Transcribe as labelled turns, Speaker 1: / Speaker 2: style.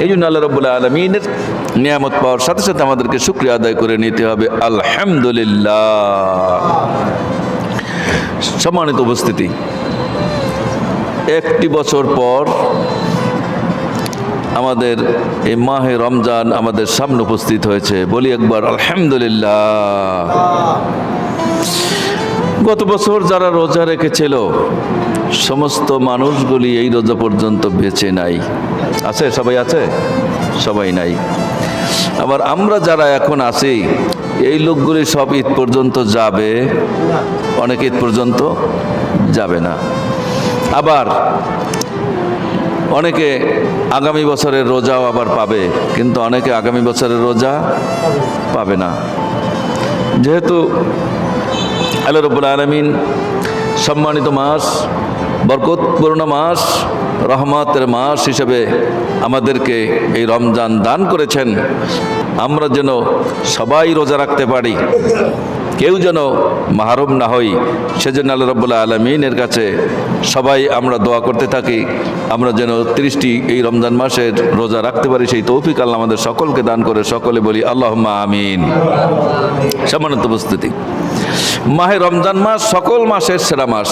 Speaker 1: এই জন্য আল্লাহ রাব্বুল আলামিনের নিয়ামত পাওয়ার সাথে সাথে আমাদেরকে শুকরিয়া আদায় করে নিতে হবে, আলহামদুলিল্লাহ। সম্মানিত উপস্থিতি, একটি বছর পর আমাদের এই মাহে রমজান আমাদের সামনে উপস্থিত হয়েছে। বলি একবার আলহামদুলিল্লাহ। গত বছর যারা রোজা রেখেছিল সমস্ত মানুষগুলি এই রোজা পর্যন্ত বেঁচে নাই। আছে? সবাই আছে? সবাই নাই। আবার আমরা যারা এখন আছি এই লোকগুলি সব ঈদ পর্যন্ত যাবে, অনেক ঈদ পর্যন্ত যাবে না। আবার অনেকে আগামী বছরের রোজাও আবার পাবে, কিন্তু অনেকে আগামী বছরের রোজা পাবে না। যেহেতু আল্লাহ রাব্বুল আলামিন সম্মানিত মাস, বরকতপূর্ণ মাস, রহমতের মাস হিসেবে আমাদেরকে এই রমজান দান করেছেন, আমরা যেন সবাই রোজা রাখতে পারি, কেউ যেন মাহরুম না হই, সেজন্য আল্লাহ রাব্বুল আলামিনের কাছে সবাই আমরা দোয়া করতে থাকি, আমরা যেন 30টি এই রমজান মাসের রোজা রাখতে পারি। সেই তৌফিক আল্লাহ আমাদের সকলকে দান করে। সকলে বলি আল্লাহুম্মা আমিন। সম্মানিত উপস্থিতি, মাহে রমজান মাস সকল মাসের সেরা মাস।